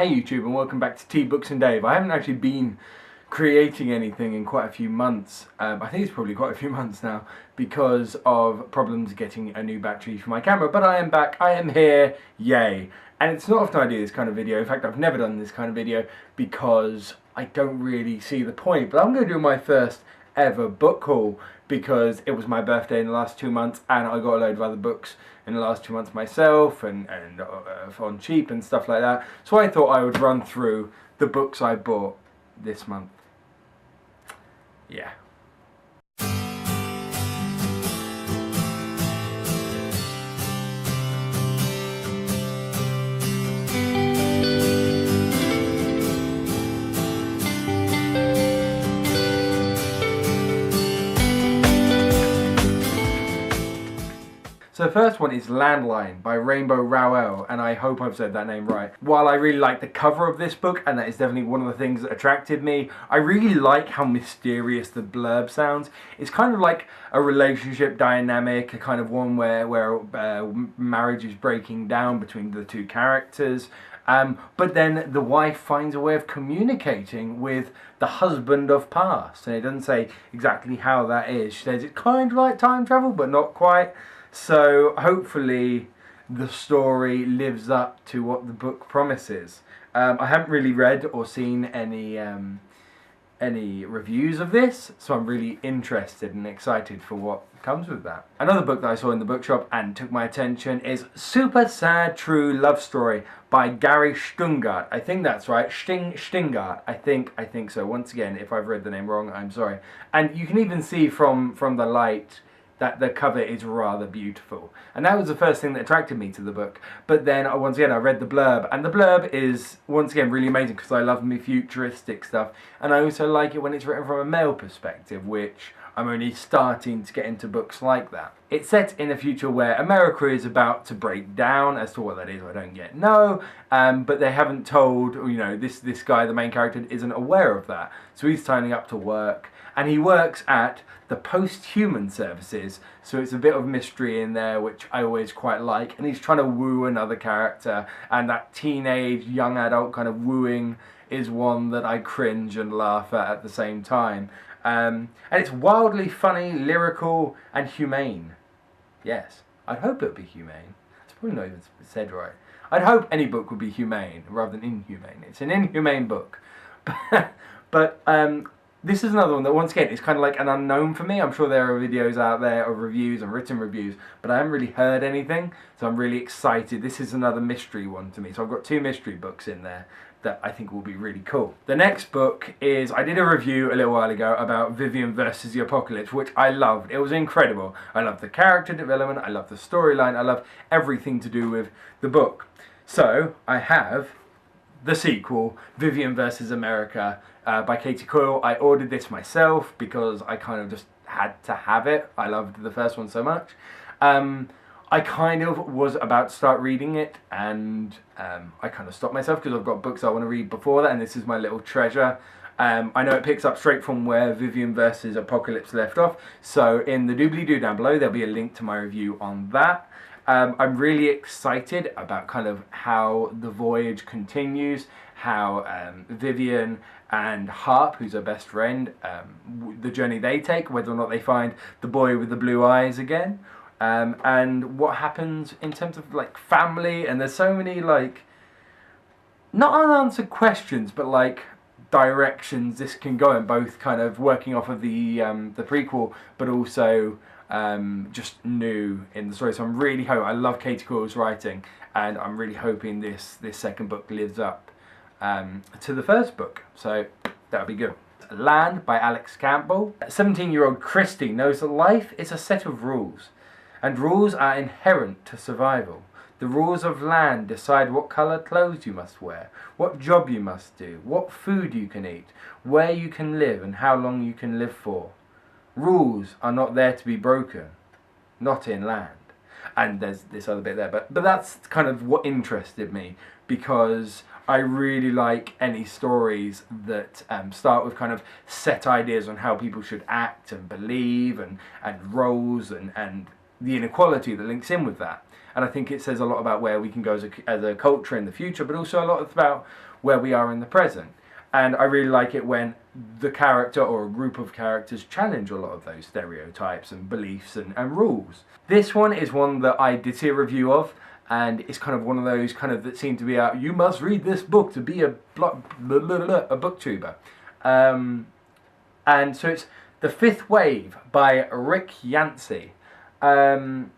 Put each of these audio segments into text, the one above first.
Hey YouTube, and welcome back to Books and Dave. I haven't actually been creating anything in quite a few months. I think it's probably quite a few months now because of problems getting a new battery for my camera, but I am back, I am here, yay. And it's not often I do this kind of video. In fact, I've never done this kind of video because I don't really see the point, but I'm going to do my first ever book haul because it was my birthday in the last 2 months and I got a load of other books in the last 2 months myself and on cheap and stuff like that. So I thought I would run through the books I bought this month. Yeah. So the first one is Landline by Rainbow Rowell, and I hope I've said that name right. While I really like the cover of this book, and that is definitely one of the things that attracted me, I really like how mysterious the blurb sounds. It's kind of like a relationship dynamic, a kind of one where marriage is breaking down between the two characters. But then the wife finds a way of communicating with the husband of past, and it doesn't say exactly how that is. She says it's kind of like time travel, but not quite. So hopefully the story lives up to what the book promises. I haven't really read or seen any reviews of this, so I'm really interested and excited for what comes with that. Another book that I saw in the bookshop and took my attention is Super Sad True Love Story by Gary Stungart. I think that's right, Stingart. I think so. Once again, if I've read the name wrong, I'm sorry. And you can even see from the light that the cover is rather beautiful. And that was the first thing that attracted me to the book. But then, once again, I read the blurb. And the blurb is, once again, really amazing because I love me futuristic stuff. And I also like it when it's written from a male perspective, which I'm only starting to get into books like that. It's set in a future where America is about to break down. As to what that is, I don't yet know. But they haven't told, you know, this guy, the main character, isn't aware of that. So he's signing up to work. And he works at the post-human services, so it's a bit of mystery in there, which I always quite like. And he's trying to woo another character, and that teenage, young adult kind of wooing is one that I cringe and laugh at the same time. And it's wildly funny, lyrical, and humane. Yes, I'd hope it would be humane. It's probably not even said right. I'd hope any book would be humane rather than inhumane. It's an inhumane book. But this is another one that, once again, is kind of like an unknown for me. I'm sure there are videos out there of reviews and written reviews, but I haven't really heard anything, so I'm really excited. This is another mystery one to me, so I've got 2 mystery books in there that I think will be really cool. The next book is, I did a review a little while ago about Vivian versus the Apocalypse, which I loved. It was incredible. I loved the character development, I loved the storyline, I loved everything to do with the book. So, I have the sequel, Vivian versus America, by Katie Coyle. I ordered this myself because I kind of just had to have it. I loved the first one so much. I kind of was about to start reading it, and I kind of stopped myself because I've got books I want to read before that, and this is my little treasure. I know it picks up straight from where Vivian versus Apocalypse left off, so in the doobly-doo down below there'll be a link to my review on that. I'm really excited about kind of how the voyage continues, how Vivian and Harp, who's her best friend, the journey they take, whether or not they find the boy with the blue eyes again, and what happens in terms of like family. And there's so many like not unanswered questions, but like directions this can go in, both kind of working off of the prequel, but also just new in the story. So I'm really hoping, I love Katie Coyle's writing, and I'm really hoping this second book lives up to the first book, so that'll be good. Land by Alex Campbell. 17-year-old Christy knows that life is a set of rules, and rules are inherent to survival. The rules of land decide what colour clothes you must wear, what job you must do, what food you can eat, where you can live, and how long you can live for. Rules are not there to be broken, not in land. And there's this other bit there, but that's kind of what interested me, because I really like any stories that start with kind of set ideas on how people should act and believe and roles and the inequality that links in with that. And I think it says a lot about where we can go as a culture in the future, but also a lot about where we are in the present. And I really like it when the character or a group of characters challenge a lot of those stereotypes and beliefs and rules. This one is one that I did see a review of, and it's kind of one of those kind of that seem to be out, you must read this book to be a booktuber. And so it's The Fifth Wave by Rick Yancey. On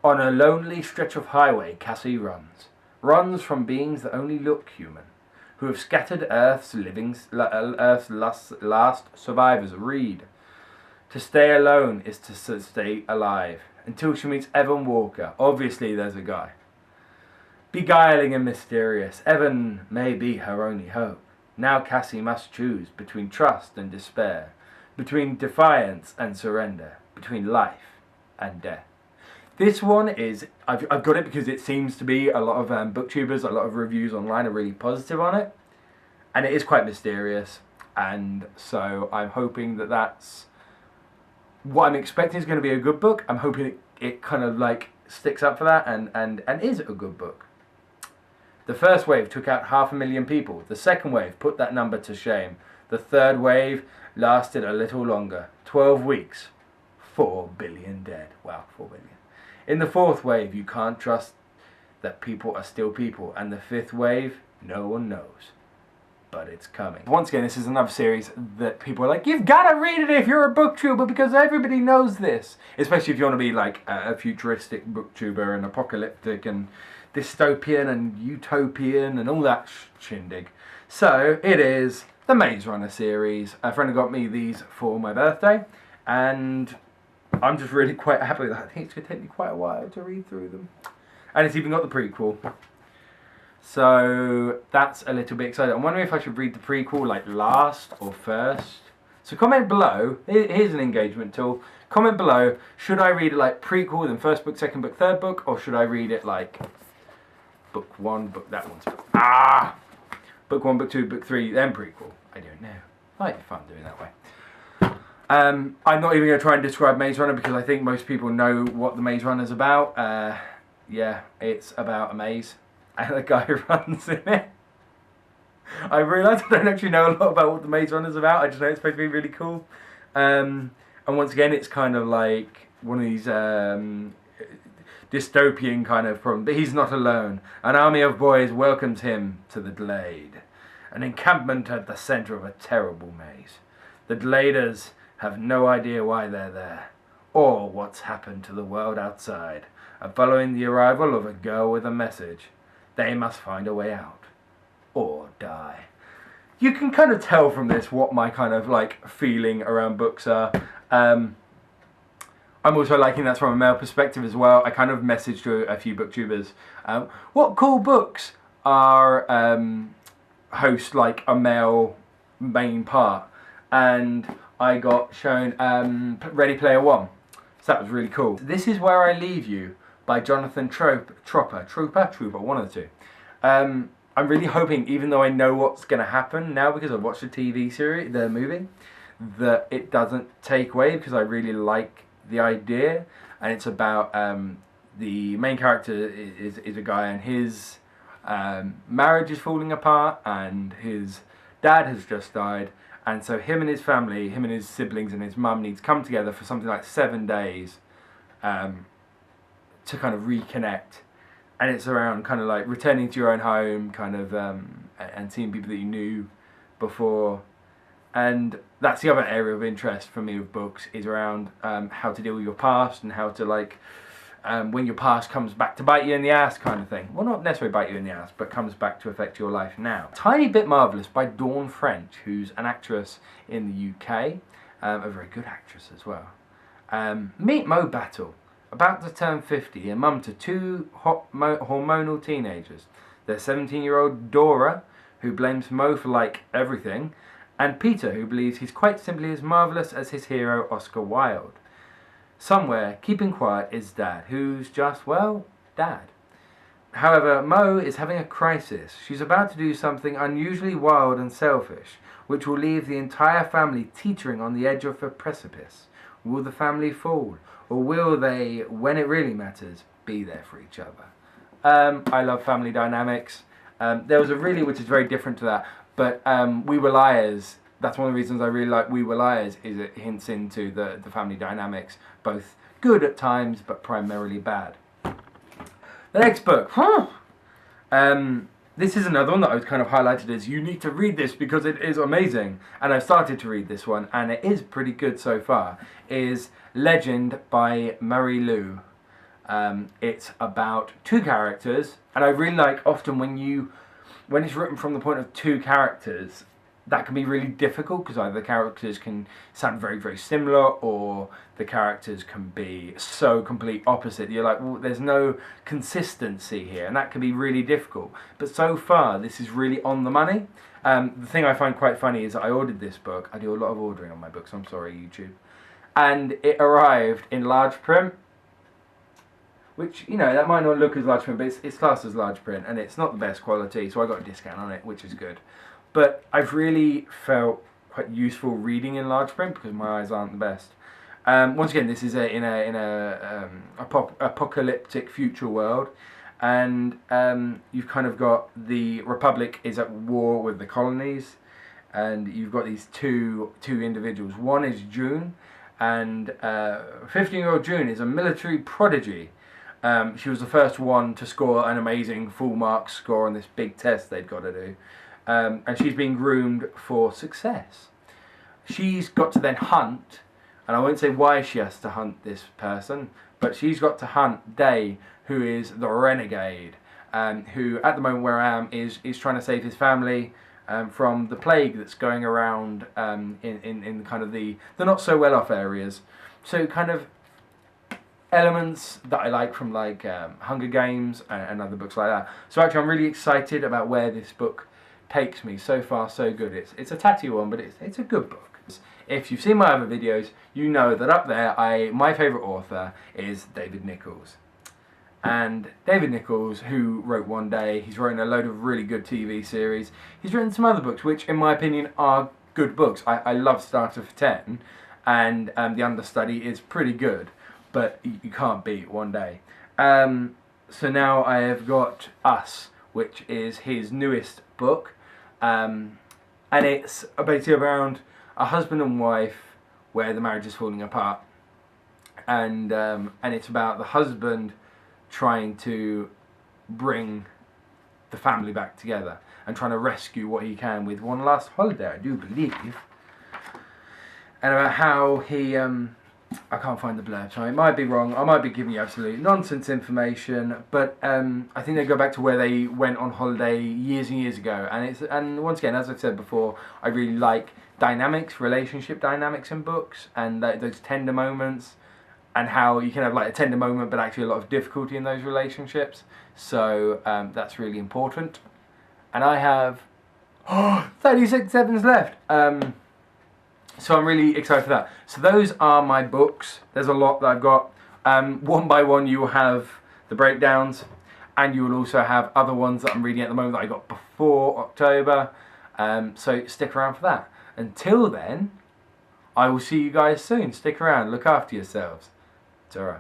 a lonely stretch of highway, Cassie runs from beings that only look human, who have scattered Earth's last survivors. Read. To stay alone is to stay alive, until she meets Evan Walker. Obviously there's a guy. Beguiling and mysterious, Evan may be her only hope. Now Cassie must choose between trust and despair, between defiance and surrender, between life and death. This one is, I've got it because it seems to be a lot of booktubers, a lot of reviews online are really positive on it. And it is quite mysterious. And so I'm hoping that that's what I'm expecting is going to be a good book. I'm hoping it kind of like sticks up for that and is a good book. The first wave took out 500,000 people. The second wave put that number to shame. The third wave lasted a little longer. 12 weeks. 4 billion dead. Wow, 4 billion. In the fourth wave, you can't trust that people are still people. And the fifth wave, no one knows. But it's coming. Once again, this is another series that people are like, you've got to read it if you're a booktuber because everybody knows this. Especially if you want to be like a futuristic booktuber and apocalyptic and dystopian and utopian and all that shindig. So it is the Maze Runner series. A friend got me these for my birthday, and I'm just really quite happy with that. I think it's going to take me quite a while to read through them. And it's even got the prequel. So that's a little bit exciting. I'm wondering if I should read the prequel like last or first. So comment below. Here's an engagement tool. Comment below. Should I read it like prequel, then first book, second book, third book? Or should I read it like book one, book that one's book. Book one, book two, book three, then prequel. I don't know. Might be fun doing that way. I'm not even going to try and describe Maze Runner because I think most people know what the Maze Runner is about. Yeah, it's about a maze and a guy who runs in it. I realise I don't actually know a lot about what the Maze Runner is about. I just know it's supposed to be really cool. And once again, it's kind of like one of these dystopian kind of problem. But he's not alone. An army of boys welcomes him to the Glade, an encampment at the centre of a terrible maze. The Gladers have no idea why they're there, or what's happened to the world outside, and following the arrival of a girl with a message, they must find a way out, or die. You can kind of tell from this what my kind of like feeling around books are. I'm also liking that from a male perspective as well. I kind of messaged to a few booktubers, what cool books are host like a male main part, and I got shown Ready Player One, so that was really cool. This Is Where I Leave You by Jonathan Trooper, one of the two. I'm really hoping, even though I know what's going to happen now because I've watched the TV series, the movie, that it doesn't take away because I really like the idea. And it's about the main character is a guy and his marriage is falling apart and his dad has just died. And so him and his family, him and his siblings and his mum need to come together for something like 7 days to kind of reconnect. And it's around kind of like returning to your own home, kind of, and seeing people that you knew before. And that's the other area of interest for me with books, is around how to deal with your past and how to like, when your past comes back to bite you in the ass kind of thing. Well, not necessarily bite you in the ass, but comes back to affect your life now. Tiny Bit Marvellous by Dawn French, who's an actress in the UK, a very good actress as well. Meet Mo Battle. About to turn 50, a mum to two hormonal teenagers. Their 17-year-old Dora, who blames Mo for like everything, and Peter, who believes he's quite simply as marvellous as his hero Oscar Wilde. Somewhere, keeping quiet, is Dad, who's just, well, Dad. However, Mo is having a crisis. She's about to do something unusually wild and selfish, which will leave the entire family teetering on the edge of a precipice. Will the family fall? Or will they, when it really matters, be there for each other? I love family dynamics. There was a really, which is very different to that, but We Were Liars, that's one of the reasons I really like We Were Liars, is it hints into the family dynamics, both good at times, but primarily bad. The next book, this is another one that I was kind of highlighted as, you need to read this because it is amazing. And I've started to read this one, and it is pretty good so far, is Legend by Marie Lu. It's about two characters, and I really like often when it's written from the point of two characters, that can be really difficult because either the characters can sound very, very similar, or the characters can be so complete opposite. You're like, well, there's no consistency here, and that can be really difficult. But so far, this is really on the money. The thing I find quite funny is that I ordered this book. I do a lot of ordering on my books, I'm sorry, YouTube. And it arrived in large print, which, you know, that might not look as large print, but it's classed as large print, and it's not the best quality, so I got a discount on it, which is good. But I've really felt quite useful reading in large print because my eyes aren't the best. Once again, this is in a apocalyptic future world, and you've kind of got the Republic is at war with the colonies, and you've got these two individuals. One is June, and 15-year-old June is a military prodigy. She was the first one to score an amazing full marks score on this big test they'd got to do. And she's being groomed for success. She's got to then hunt, and I won't say why she has to hunt this person, but she's got to hunt Day, who is the renegade, who at the moment where I am is trying to save his family from the plague that's going around in kind of the not so well off areas. So kind of elements that I like from like Hunger Games and other books like that. So actually I'm really excited about where this book takes me. So far so good. It's a tatty one, but it's a good book. If you've seen my other videos, you know that up there my favourite author is David Nichols. And David Nichols, who wrote One Day, he's written a load of really good TV series. He's written some other books which in my opinion are good books. I love Starter for 10, and The Understudy is pretty good, but you can't beat One Day. So now I have got Us, which is his newest book. And it's basically around a husband and wife where the marriage is falling apart, and it's about the husband trying to bring the family back together and trying to rescue what he can with one last holiday, I do believe, and about how he I can't find the blurb, so it might be wrong. I might be giving you absolute nonsense information, but I think they go back to where they went on holiday years and years ago. And once again, as I've said before, I really like dynamics, relationship dynamics in books, and those tender moments, and how you can have like a tender moment, but actually a lot of difficulty in those relationships. So that's really important. And I have 36 seconds left. So I'm really excited for that. So those are my books. There's a lot that I've got. One by one you will have the breakdowns, and you will also have other ones that I'm reading at the moment that I got before October. So stick around for that. Until then, I will see you guys soon. Stick around. Look after yourselves. Ta-ra.